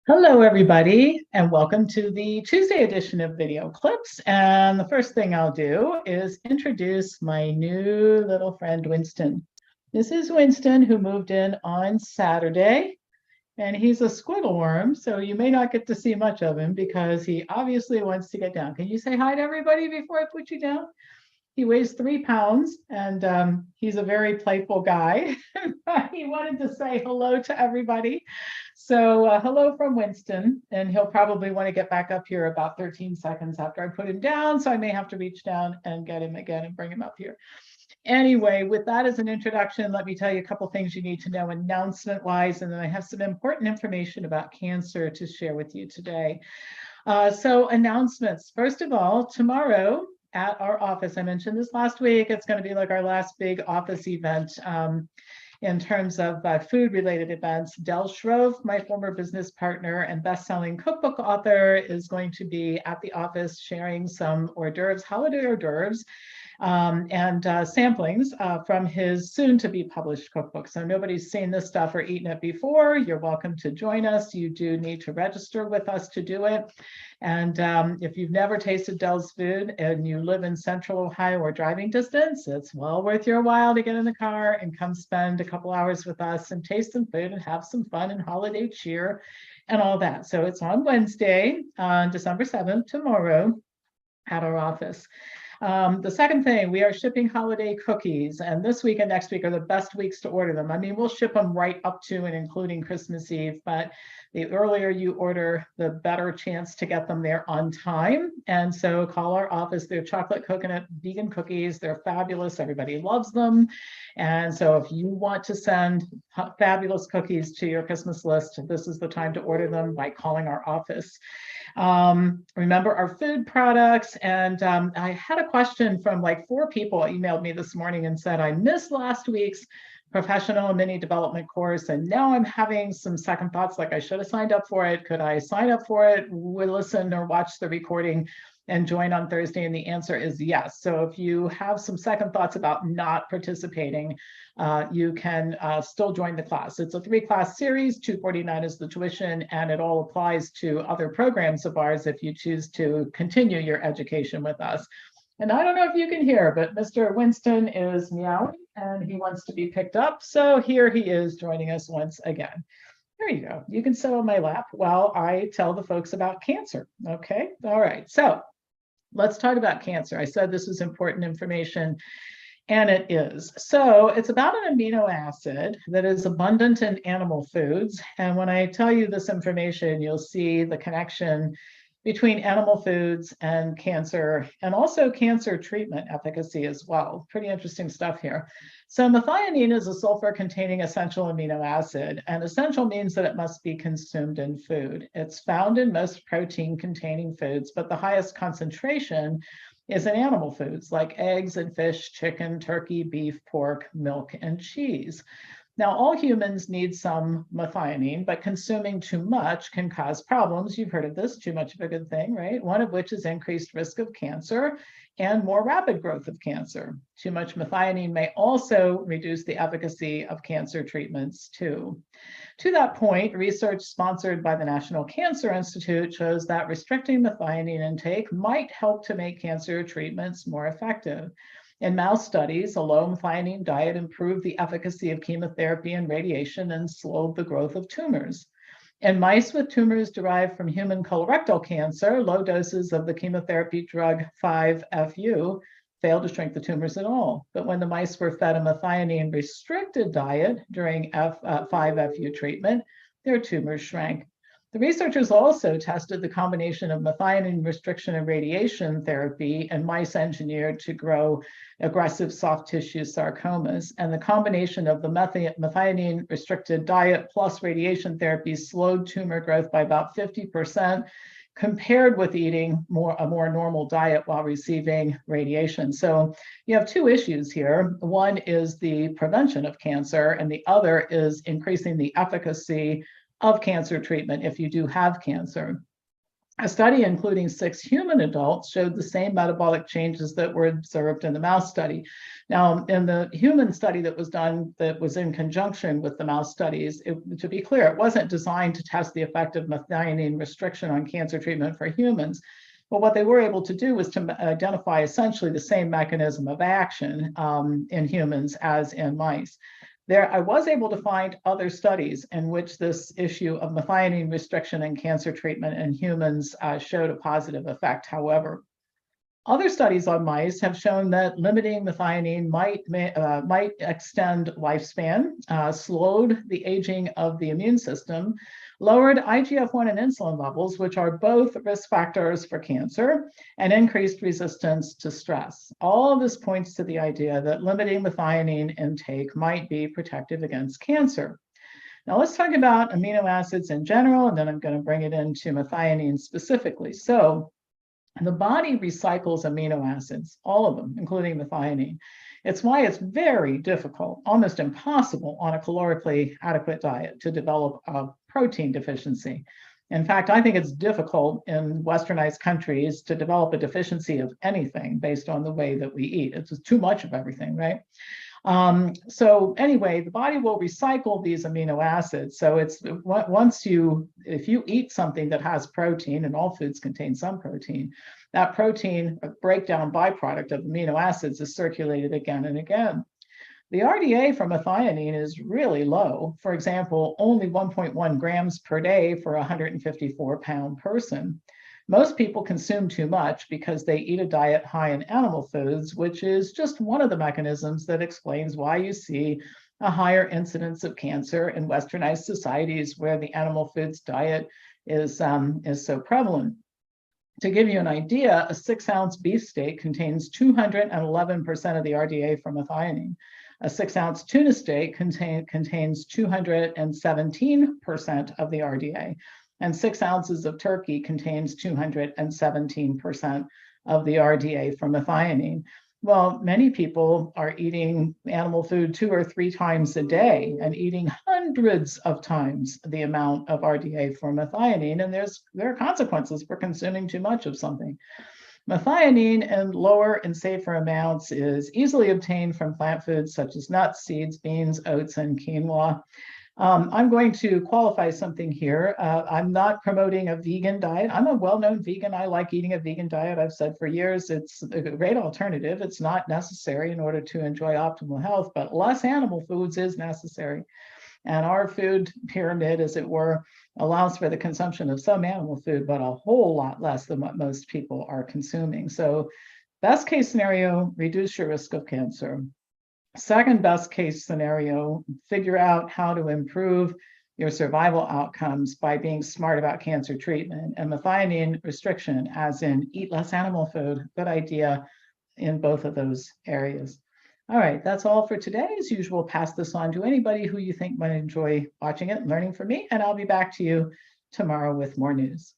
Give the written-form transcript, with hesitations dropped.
Hello, everybody, and welcome to the Tuesday edition of Video Clips. And the first thing I'll do is introduce my new little friend, Winston. This is Winston, who moved in on Saturday, and he's a squiggle worm, so you may not get to see much of him because he obviously wants to get down. Can you say hi to everybody before I put you down? He weighs 3 pounds, and he's a very playful guy. He wanted to say hello to everybody. So hello from Winston, and he'll probably want to get back up here about 13 seconds after I put him down, so I may have to reach down and get him again and bring him up here. Anyway, with that as an introduction, let me tell you a couple things you need to know announcement-wise, and then I have some important information about cancer to share with you today. So announcements. First of all, tomorrow, at our office, I mentioned this last week, it's going to be like our last big office event in terms of food-related events. Del Shrove, my former business partner and best-selling cookbook author, is going to be at the office sharing some hors d'oeuvres, holiday hors d'oeuvres, and samplings from his soon-to-be published cookbook. So nobody's seen this stuff or eaten it before. You're welcome to join us. You do need to register with us to do it. And if you've never tasted Del's food and you live in Central Ohio or driving distance, it's well worth your while to get in the car and come spend a couple hours with us and taste some food and have some fun and holiday cheer and all that. So it's on Wednesday, December 7th, tomorrow, at our office. The second thing, we are shipping holiday cookies, and this week and next week are the best weeks to order them. I mean, we'll ship them right up to and including Christmas Eve, but the earlier you order, the better chance to get them there on time. And so call our office. They're chocolate coconut vegan cookies. They're fabulous. Everybody loves them. And so if you want to send fabulous cookies to your Christmas list, this is the time to order them by calling our office. Remember our food products. And I had a question from like 4 people emailed me this morning and said, I missed last week's professional mini development course, and now I'm having some second thoughts, like I should have signed up for it. Could I sign up for it, listen or watch the recording and join on Thursday? And the answer is yes. So if you have some second thoughts about not participating, you can still join the class. It's a 3-class series, $249 is the tuition, and it all applies to other programs of ours if you choose to continue your education with us. And I don't know if you can hear, but Mr. Winston is meowing and he wants to be picked up. So here he is joining us once again. There you go. You can sit on my lap while I tell the folks about cancer. Okay. All right. So let's talk about cancer. I said this was important information, and it is. So it's about an amino acid that is abundant in animal foods. And when I tell you this information, you'll see the connection between animal foods and cancer, and also cancer treatment efficacy as well. Pretty interesting stuff here. So methionine is a sulfur-containing essential amino acid, and essential means that it must be consumed in food. It's found in most protein-containing foods, but the highest concentration is in animal foods like eggs and fish, chicken, turkey, beef, pork, milk, and cheese. Now, all humans need some methionine, but consuming too much can cause problems. You've heard of this, too much of a good thing, right? One of which is increased risk of cancer and more rapid growth of cancer. Too much methionine may also reduce the efficacy of cancer treatments too. To that point, research sponsored by the National Cancer Institute shows that restricting methionine intake might help to make cancer treatments more effective. In mouse studies, a low methionine diet improved the efficacy of chemotherapy and radiation and slowed the growth of tumors. In mice with tumors derived from human colorectal cancer, low doses of the chemotherapy drug 5-FU failed to shrink the tumors at all. But when the mice were fed a methionine-restricted diet during 5-FU treatment, their tumors shrank. The researchers also tested the combination of methionine restriction and radiation therapy in mice engineered to grow aggressive soft tissue sarcomas. And the combination of the methionine restricted diet plus radiation therapy slowed tumor growth by about 50% compared with eating a more normal diet while receiving radiation. So you have 2 issues here. One is the prevention of cancer, and the other is increasing the efficacy of cancer treatment if you do have cancer. A study including 6 human adults showed the same metabolic changes that were observed in the mouse study. Now, in the human study that was done, that was in conjunction with the mouse studies, to be clear, it wasn't designed to test the effect of methionine restriction on cancer treatment for humans. But what they were able to do was to identify essentially the same mechanism of action in humans as in mice. I was able to find other studies in which this issue of methionine restriction and cancer treatment in humans showed a positive effect. However, other studies on mice have shown that limiting methionine might extend lifespan, slowed the aging of the immune system, lowered IGF-1 and insulin levels, which are both risk factors for cancer, and increased resistance to stress. All of this points to the idea that limiting methionine intake might be protective against cancer. Now let's talk about amino acids in general, and then I'm going to bring it into methionine specifically. So the body recycles amino acids, all of them, including methionine. It's why it's very difficult, almost impossible on a calorically adequate diet to develop a protein deficiency. In fact, I think it's difficult in westernized countries to develop a deficiency of anything based on the way that we eat. It's just too much of everything, right? So anyway, the body will recycle these amino acids. So it's if you eat something that has protein, and all foods contain some protein, that protein, a breakdown byproduct of amino acids, is circulated again and again. The RDA from methionine is really low. For example, only 1.1 grams per day for a 154-pound person. Most people consume too much because they eat a diet high in animal foods, which is just one of the mechanisms that explains why you see a higher incidence of cancer in westernized societies where the animal foods diet is so prevalent. To give you an idea, a 6-ounce beef steak contains 211% of the RDA from methionine. A 6-ounce tuna steak contains 217% of the RDA. And 6 ounces of turkey contains 217% of the RDA from methionine. Well, many people are eating animal food 2 or 3 times a day and eating hundreds of times the amount of RDA for methionine, and there are consequences for consuming too much of something. Methionine in lower and safer amounts is easily obtained from plant foods such as nuts, seeds, beans, oats, and quinoa. I'm going to qualify something here. I'm not promoting a vegan diet. I'm a well-known vegan. I like eating a vegan diet. I've said for years it's a great alternative. It's not necessary in order to enjoy optimal health, but less animal foods is necessary. And our food pyramid, as it were, allows for the consumption of some animal food, but a whole lot less than what most people are consuming. So best case scenario, reduce your risk of cancer. Second best case scenario, figure out how to improve your survival outcomes by being smart about cancer treatment. And methionine restriction, as in eat less animal food, good idea in both of those areas. All right, that's all for today. As usual, pass this on to anybody who you think might enjoy watching it and learning from me, and I'll be back to you tomorrow with more news.